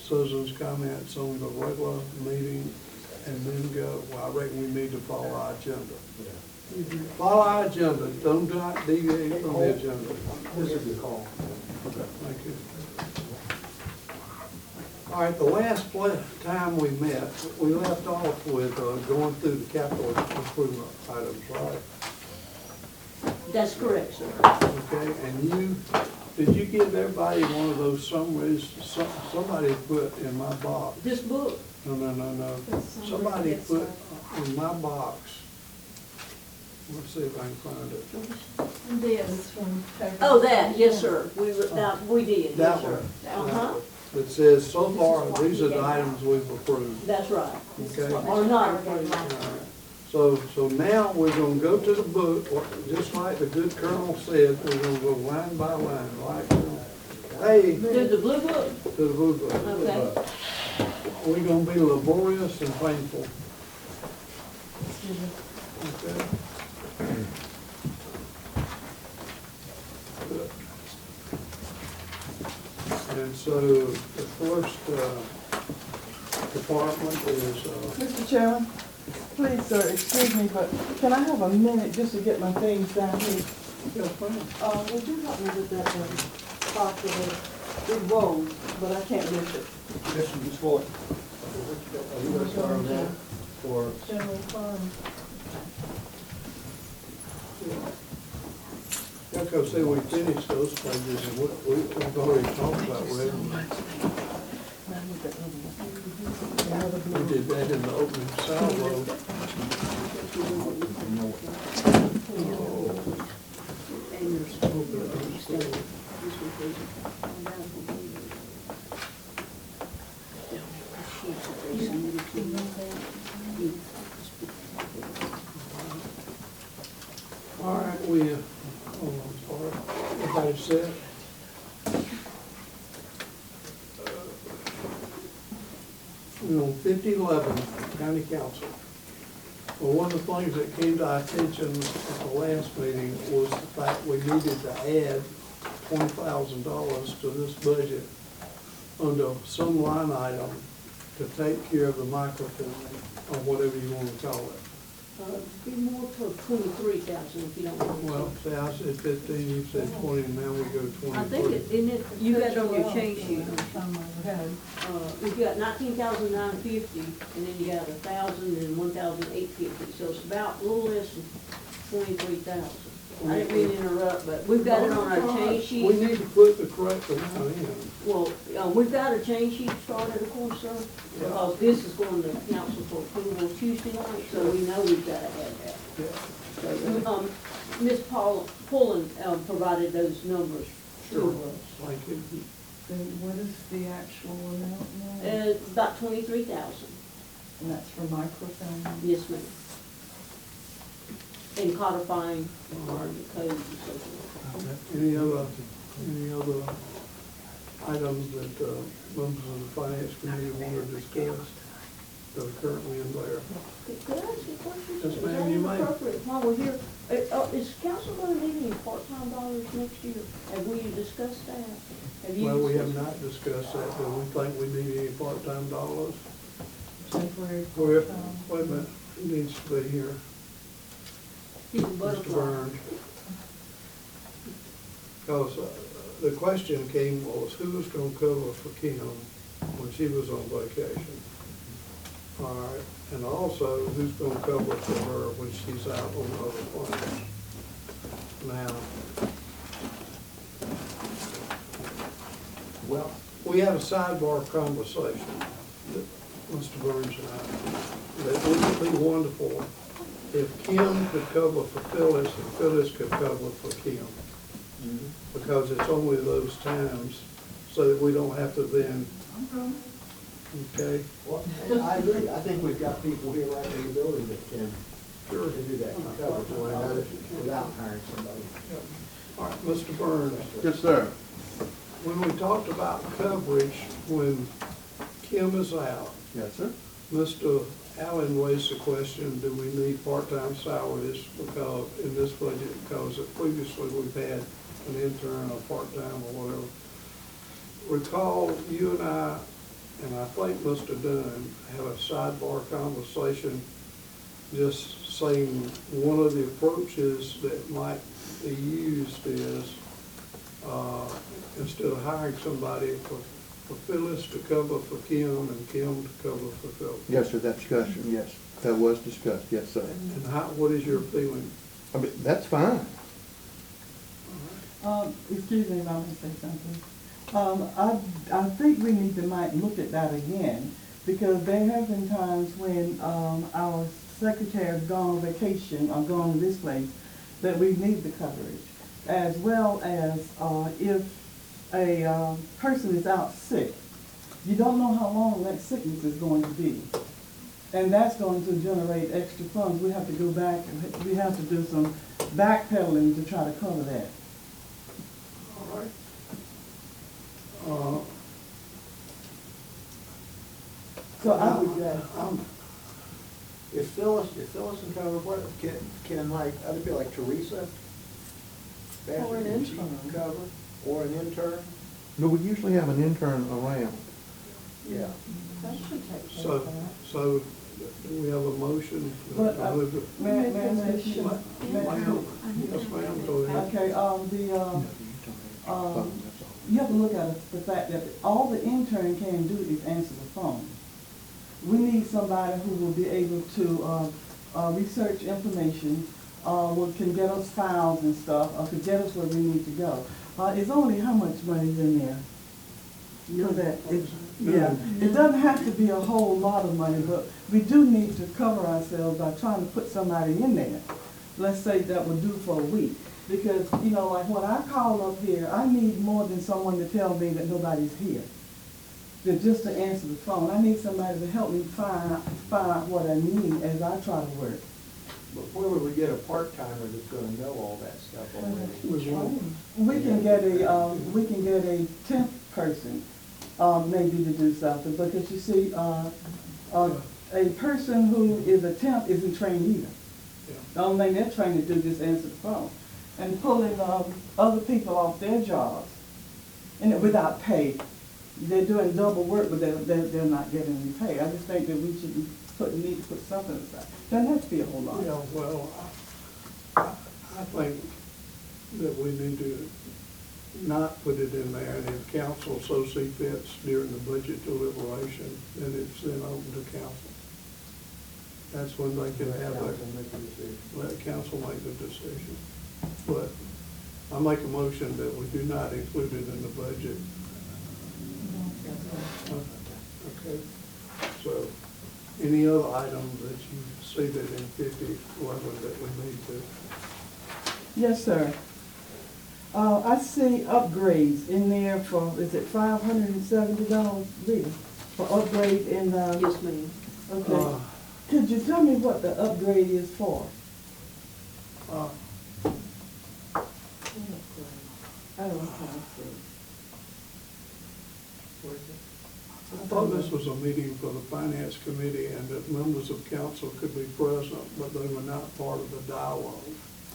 citizens' comments on the regular meeting and then go? Well, I reckon we need to follow our agenda. Follow our agenda, don't deviate from the agenda. This is the call. Thank you. All right, the last time we met, we left off with going through the capital improvement items, right? That's correct, sir. Okay, and did you give everybody one of those summaries? Somebody put in my box. This book, No. Somebody put in my box. Let's see if I can find it. This from. oh, that, yes, sir. We did, yes, That sir. one. Uh-huh, It says, so far, these are the items we've approved. that's right. Okay? Or not approved. All right. So now we're gonna go to the book, just like the good colonel said, we're gonna go line by line, right? Hey, To the blue book? to the blue book. Okay. We're gonna be laborious and painful. Okay? Good. And so the first department is, Mr. Chairman, please, sir, excuse me, but can I have a minute just to get my things down here? yes, ma'am. Would you help me with that box of it rolls, but I can't lift it. This is just what? Are you gonna start on that? Or? General fund. Like I said, we finished those pages, and we've already talked about revenue. We did that in the opening salvo. All right, hold on, sorry. Everybody set? We're on 5011, county council. Well, one of the things that came to our attention at the last meeting was the fact we needed to add $20,000 to this budget under some line item to take care of the microfilming, or whatever you want to call it. Be more for 23,000 if you don't mind. Well, say I said 15, you said 20, and now we go 23. I think isn't it, you got it on your change sheet. Okay. You got 19,950, and then you got 1,000 and 1,850, so it's about a little less than 23,000. I didn't mean to interrupt, but we've got it on our change sheet. We need to put the correct amount in. Well, we've got a change sheet started, of course, sir, because this is going to council for approval Tuesday night, so we know we've got to add that. Yeah. So, Ms. Pullen provided those numbers to Sure. us. Thank you. Then what is the actual amount now? It's about 23,000, And that's for microfilm? yes, ma'am. And codifying the codes and so forth. Any other items that members of the finance committee want to discuss that are currently in there? Could I ask you a question? Yes, Is ma'am, that you may. inappropriate while we're here? Is council going to need any part-time dollars next year? Have we discussed that? Have you? Well, we have not discussed that, but we think we need any part-time dollars. Temporary Wait part-time? a minute, it needs to be here. He's a Mr. butterfly. Burns. Because the question came was, who was going to cover for Kim when she was on vacation? All right, and also, who's going to cover for her when she's out on other plans? Now, Well, we had a sidebar conversation, Mr. Burns and I, that wouldn't it be wonderful if Kim could cover for Phyllis and Phyllis could cover for Kim? Because it's only those times, so that we don't have to then, okay? well, I agree. I think we've got people here right in the building that can Sure. to do that, to cover one another without hiring somebody. All right, Mr. Burns, Yes, sir. when we talked about coverage, when Kim is out, Yes, sir. Mr. Allen raised the question, do we need part-time salaries because, in this budget, because previously we've had an intern or part-time or whatever. Recall you and I think Mr. Dunn, had a sidebar conversation just saying one of the approaches that might be used is, instead of hiring somebody for Phyllis to cover for Kim and Kim to cover for Phyllis. Yes, sir, that discussion, yes. That was discussed, yes, sir. And what is your feeling? I mean, that's fine. Excuse me if I want to say something. I think we need to might look at that again, because there have been times when our secretary has gone on vacation or gone this place that we need the coverage, as well as if a person is out sick. You don't know how long that sickness is going to be. And that's going to generate extra funds. We have to go back and we have to do some backpedaling to try to cover that. All right. So I would, if Phyllis can cover, what, can like, other people like Teresa? Or an She intern. can cover, or an intern? No, we usually have an intern around. Yeah. That should take care So, of that. so do we have a motion? But, to move it? May I Make a say motion. something? Yes, ma'am, go ahead. Okay, you have to look at the fact that all the intern can do is answer the phone. We need somebody who will be able to research information, can get us files and stuff, or can get us where we need to go. It's only how much money is in there? So that it doesn't have to be a whole lot of money, but we do need to cover ourselves by trying to put somebody in there. Let's say that will do for a week. Because, you know, like when I call up here, I need more than someone to tell me that nobody's here. Than just to answer the phone. I need somebody to help me find what I need as I try to work. But where would we get a part-timer that's gonna know all that stuff already? We can get a temp person, maybe to do something, because you see, a person who is a temp isn't trained either. The only thing they're trained to do is answer the phone. And pulling other people off their jobs, and without pay. They're doing double work, but they're not getting any pay. I just think that we should need to put something aside. Doesn't have to be a whole lot. Yeah, well, I think that we need to not put it in there, and if council so see fits during the budget deliberation, then it's then open to council. That's when they can have let council make the decision. But I make a motion that we do not include it in the budget. Okay, so any other items that you see that in 5011 that we need to? Yes, sir. I see upgrades in there for, is it $570, Rita? For upgrade in, Yes, ma'am. okay. Could you tell me what the upgrade is for? I thought this was a meeting for the finance committee and that members of council could be present, but they were not part of the dialogue.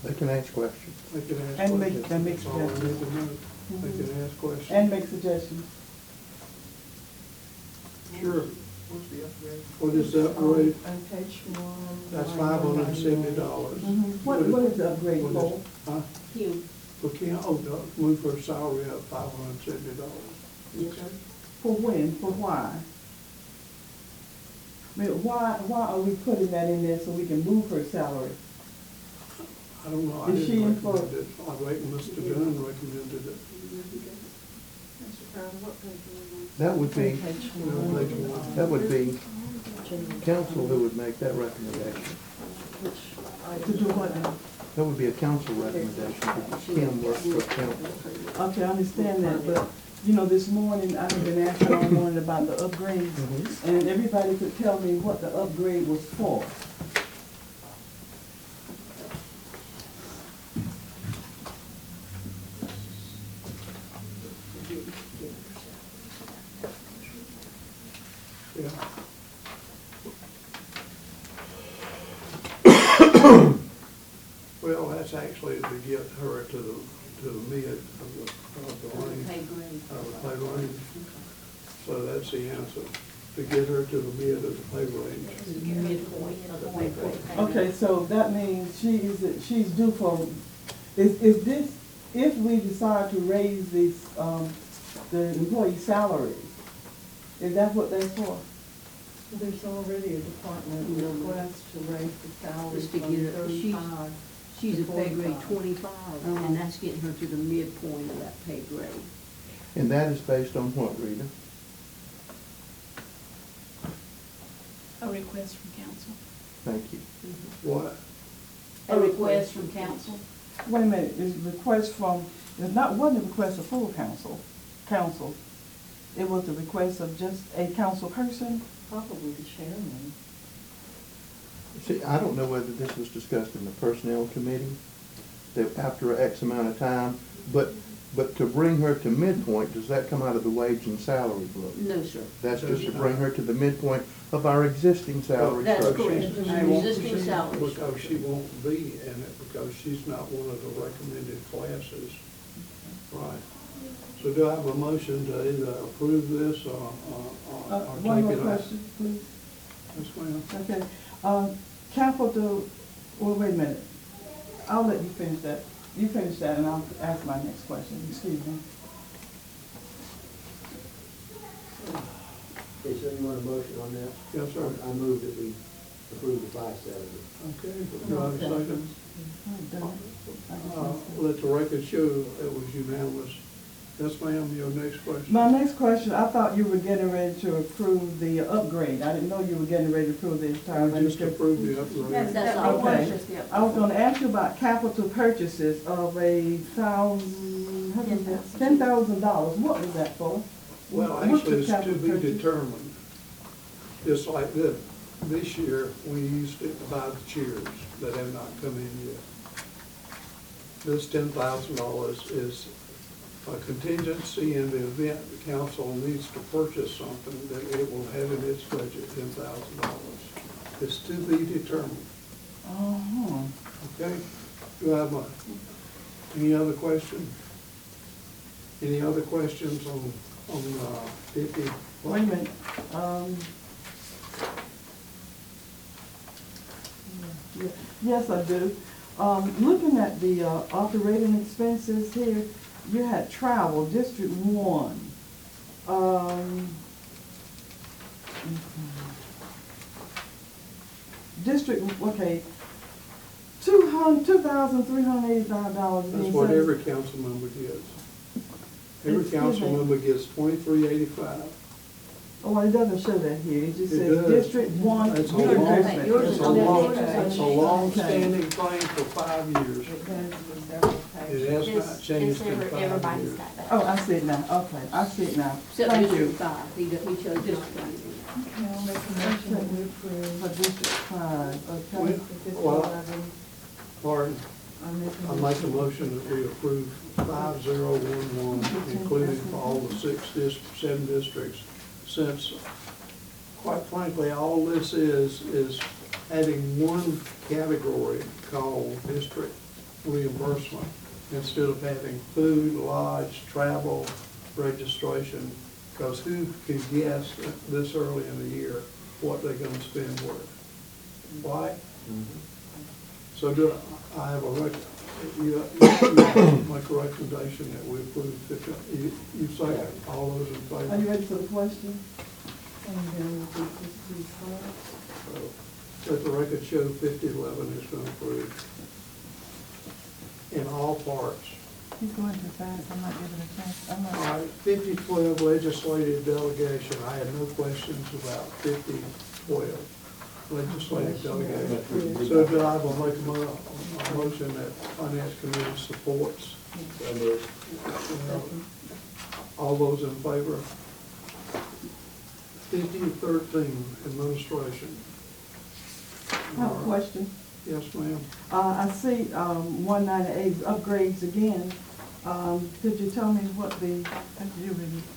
They can ask questions. They can ask And questions. make That's all I need to suggestions. know. They can ask questions. And make suggestions. Sure. What's the upgrade? What is the upgrade? On page 1. That's $570. What is the upgrade for? Huh? Kim. For Kim, move her salary up $570. Yes, sir. For when? For why? I mean, why are we putting that in there so we can move her salary? I don't know, I Is she didn't in for- recommend it. I reckon Mr. Dunn recommended it. That would be, Page You know, 1. they can- that would be council who would make that recommendation. To do what now? That would be a council recommendation, because Kim works for council. Okay, I understand that, but, you know, this morning, I have been asking all morning about the upgrades, and everybody could tell me what the upgrade was for. that's actually to get her to the mid of the range. Pay grade. Of the pay range. So that's the answer, to get her to the mid of the pay range. Midpoint of the pay grade. Okay, so that means she's due for, is this, if we decide to raise this, the employee salary, is that what that's for? There's already a department request to raise the salary Just to from get her, 35. she's a pay grade 45. 25, and that's getting her to the midpoint of that pay grade. And that is based on what, Rita? A request from council. Thank you. What? A request from council? Wait a minute, is request from, wasn't a request of full council. It was the request of just a council person? Probably the chairman. See, I don't know whether this was discussed in the personnel committee, that after X amount of time, but to bring her to midpoint, does that come out of the wage and salary book? No, sir. That's just to bring her to the midpoint of our existing salary That's structure. correct. She won't- Existing salary Because structure. she won't be in it, because she's not one of the recommended classes. Right. So do I have a motion to either approve this or One take more it out? question, please. Yes, ma'am. Okay, capital, well, wait a minute. I'll let you finish that. You finish that and I'll ask my next question. Excuse me. Okay, so you want a motion on that? Yes, sir. I move that we approve the 570. Okay, do I have a second? Okay. Let the record show it was unanimous. Yes, ma'am, your next question. My next question, I thought you were getting ready to approve the upgrade. I didn't know you were getting ready to approve the entire We just administrative. approved the upgrade. That's all. Okay, I was gonna ask you about capital purchases of $10,000. What was that for? Well, What's actually, the it's to capital be purchase? determined. Just like this. This year, we used it to buy the chairs that have not come in yet. This $10,000 is a contingency in the event the council needs to purchase something, that it will have in its budget $10,000. It's to be determined, Uh-huh. okay? Do I have any other question? Any other questions on 50? Wait a minute, yes, I do. Looking at the operating expenses here, you had travel, District 1. District, okay, $2,385. That's what every council member gets. Every Excuse council me. member gets $23.85. Oh, it doesn't show that here, it just It says does. District 1. It's a Yours long, doesn't. Yours it's a doesn't. long, Yours doesn't. it's a long-standing thing for 5 years. It goes with several It pages. has not changed in 5 Everybody's years. got that. Oh, I see it now, okay, I see it now. Except Thank you. District 5, he chose District 5. Okay, I'll make a motion that we approve. For District 5, okay. Well, Pardon, I make I make a motion that we approve 5011, including for all the 7 districts, since, quite frankly, all this is adding one category called district reimbursement, instead of having food, lodge, travel, registration, because who can guess this early in the year what they're gonna spend with? Right? So do I have you make a recommendation that we approve 50, you say all those in favor? Are you ready for the question? And then we'll do District 5. So, let the record show 5011 has been approved in all parts. He's going too fast, I'm not giving a chance, I'm All not. right, 5012 legislative delegation, I had no questions about 5012 legislative delegation. So do I have a motion that finance committee supports? All those in favor? 5013 administration. I have a question. Yes, ma'am. I see 198 upgrades again. Could you tell me what the,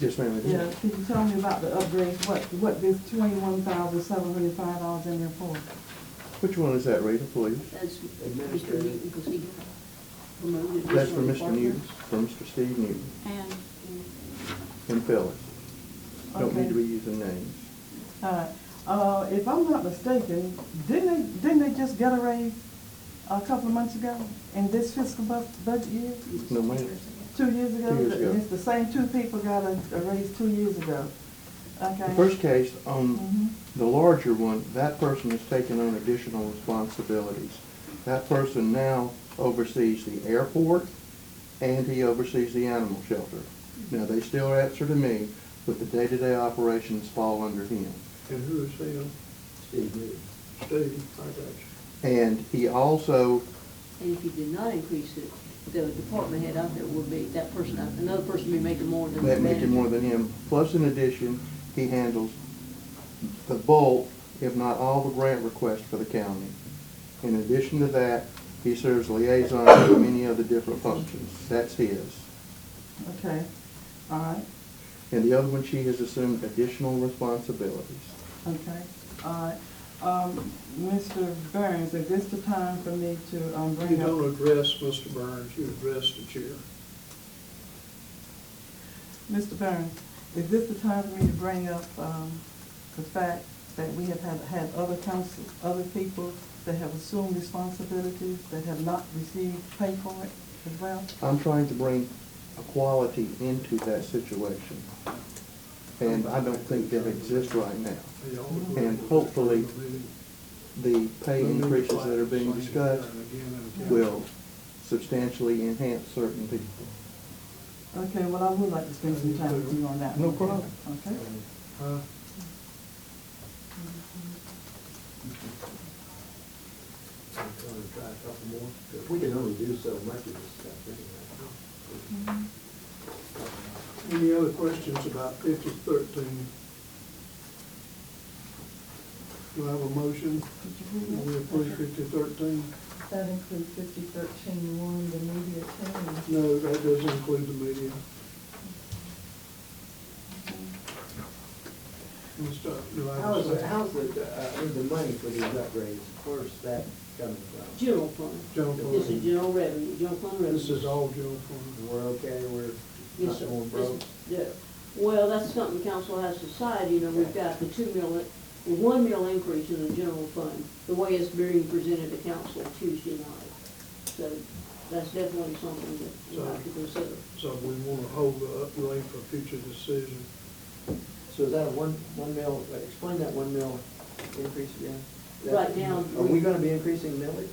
Yes, ma'am. it is. yeah, could you tell me about the upgrades, what this $21,705 in there for? Which one is that, Rita, please? That's Mr. Newton, because he got That's for Mr. Newton, for Mr. Steve Newton And and Phyllis. Don't need Okay. to be using names. If I'm not mistaken, didn't they just get a raise a couple of months ago in this fiscal budget year? No, ma'am. 2 years ago? 2 years ago. It's the same two people got a raise 2 years ago. Okay. The first case, on Mhm. the larger one, that person has taken on additional responsibilities. That person now oversees the airport and he oversees the animal shelter. Now, they still answer to me, but the day-to-day operations fall under him. And who is him? Steve Newton. Steve, I got you. And he also, And if you did not increase it, the department head out there would be, that person, another person would be making more than the that making more manager. than him, plus in addition, he handles the bulk, if not all the grant requests for the county. In addition to that, he serves liaison to many other different functions. That's his. Okay, all right, And the other one, she has assumed additional responsibilities. okay, all right. Mr. Burns, is this the time for me to You bring up? don't address Mr. Burns, you address the chair. Mr. Burns, is this the time for me to bring up the fact that we have had other council, other people that have assumed responsibilities that have not received pay for it as well? I'm trying to bring equality into that situation. And I don't think that exists right now. And hopefully, the pay increases that are being discussed will substantially enhance certain people. Okay, well, I would like to spend some time with you on that. No one. problem. Okay? I'm going to try a couple more, 'cause we can only do so much of this stuff anyway. Any other questions about 5013? Do I have a motion? We approve 5013? That includes 5013-1, the media team. No, that doesn't include the media. Do I have a second? How's the money for these upgrades, where's that coming from? General fund. General This is fund. general revenue, general fund revenue. This is all general fund. We're okay, we're Yes, not sir. going broke? Yeah. Well, that's something council has to decide, you know, we've got the 2 mil, 1 mil increase in the general fund, the way it's being presented to council Tuesday night. So that's definitely something that we'll have to consider. So we want to hold the upgrade for future decision. So is that a one mil, explain that 1 mil increase again? That- Right now, Are we gonna be increasing millage?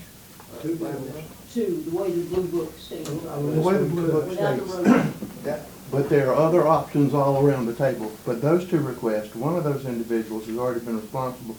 2 By a mils. mil? Two, the way the blue book states. The way the blue book Without the states. road. That, But there are other options all around the table. But those two requests, one of those individuals has already been responsible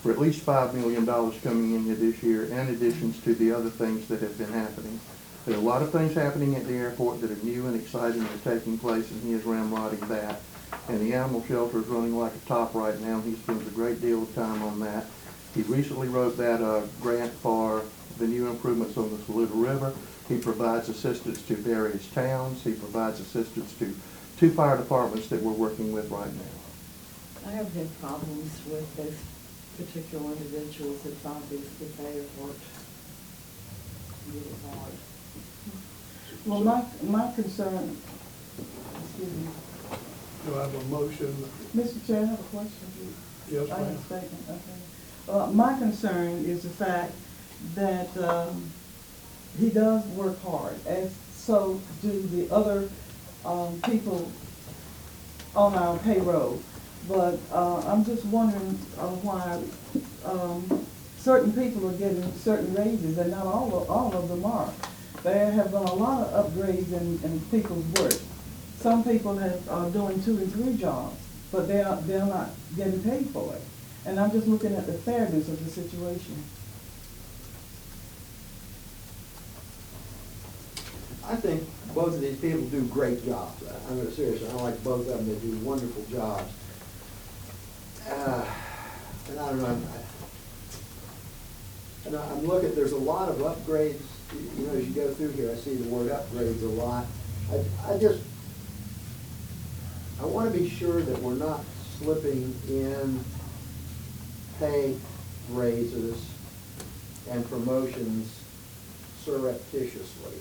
for at least $5 million coming into this year, in additions to the other things that have been happening. There are a lot of things happening at the airport that are new and exciting and are taking place, and he is ramrodding that. And the animal shelter is running like a top right now. He spends a great deal of time on that. He recently wrote that grant for the new improvements on the Saluda River. He provides assistance to various towns. He provides assistance to 2 fire departments that we're working with right now. I have had problems with those particular individuals. It's obvious that they have worked really hard. Well, my concern, excuse me, Do I have a motion? Mr. Chair, I have a question. Yes, I have a ma'am. statement, okay. My concern is the fact that he does work hard, and so do the other people on our payroll. But I'm just wondering why certain people are getting certain raises, and not all of them are. There have been a lot of upgrades in people's work. Some people are doing 2 and 3 jobs, but they're not getting paid for it. And I'm just looking at the fairness of the situation. I think both of these people do great jobs. I'm gonna seriously, I like both of them, they do wonderful jobs. And I don't know, I'm looking, there's a lot of upgrades, you know, as you go through here, I see the word upgrades a lot. I want to be sure that we're not slipping in pay raises and promotions surreptitiously.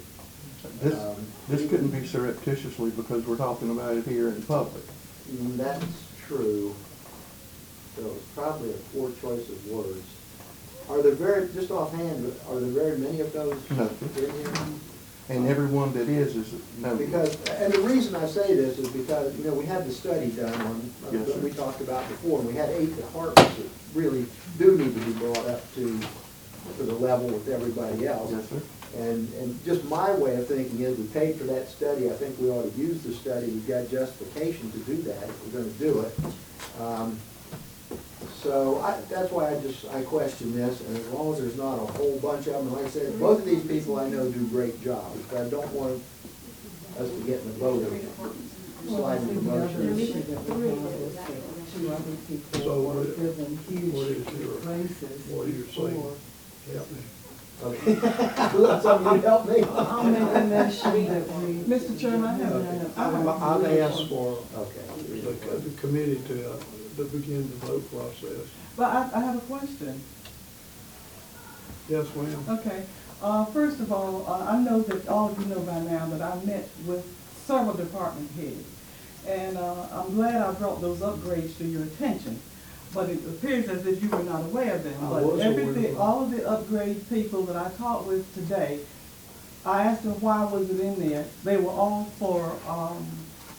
This couldn't be surreptitiously because we're talking about it here in public. That's true. So it's probably a poor choice of words. Are there just offhand, are there very many of those No. in here? And everyone that is no. Because, and the reason I say this is because, we had the study done on, Yes, that sir. we talked about before, and we had 8 departments that really do need to be brought up to the level with everybody else. Yes, sir. And just my way of thinking is, we paid for that study, I think we ought to use the study, we've got justification to do that if we're gonna do it. So that's why I question this, and as long as there's not a whole bunch of them, and like I said, both of these people I know do great jobs, but I don't want us to get in the boat of sliding The other promotions. issue that we have is that 2 other people So were what- given what is huge your- raises. what are you saying? for- Help me. Okay. Somebody help me? I'll make a motion that we. Mr. Chairman, I have. I'd ask for Okay. the committee to begin the vote process. But I have a question. Yes, ma'am. Okay, first of all, I know that all of you know by now that I met with several department heads. And I'm glad I brought those upgrades to your attention. But it appears as if you were not aware of them. I But was aware of everything, them. all of the upgrade people that I talked with today, I asked them why was it in there. They were all for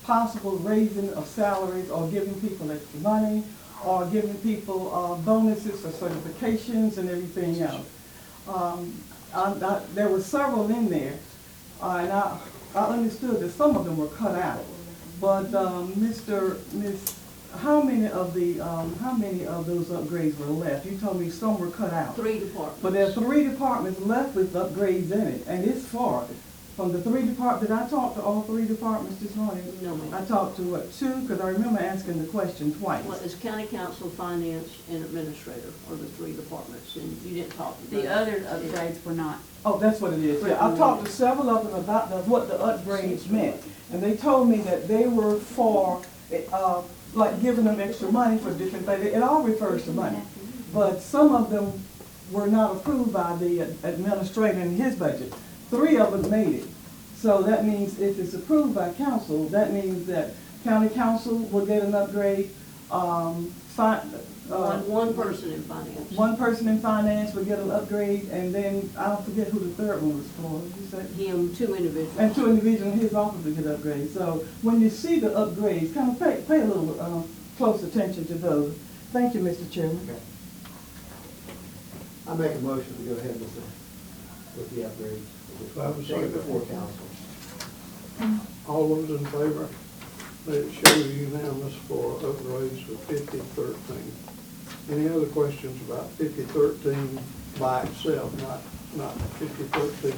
possible raising of salaries or giving people extra money or giving people bonuses or certifications and everything else. There were several in there, and I understood that some of them were cut out. But how many of those upgrades were left? You told me some were cut out. 3 departments. But there are 3 departments left with upgrades in it, and it's far. From the 3 departments, did I talk to all 3 departments this morning? No, ma'am. I talked to, 2, because I remember asking the question twice. Well, it's county council, finance, and administrator are the 3 departments, and you didn't talk to The them. other upgrades were not. Oh, that's what it is. Yeah, I talked to several of them about what the upgrades meant, and they told me that they were for, like giving them extra money for different things. It all refers to money, but some of them were not approved by the administrator in his budget. 3 of them made it. So that means if it's approved by council, that means that county council will get an upgrade. One person in finance. One person in finance would get an upgrade, and then I don't forget who the third one was for. You said? Him, 2 individuals. And 2 individuals in his office would get upgrades. So when you see the upgrades, kind of pay a little close attention to those. Thank you, Mr. Chairman. Okay. I make a motion to go ahead with the upgrades. Do I have a Take it second? before council. All those in favor, let it show unanimous for upgrades for 5013. Any other questions about 5013 by itself, not 5013?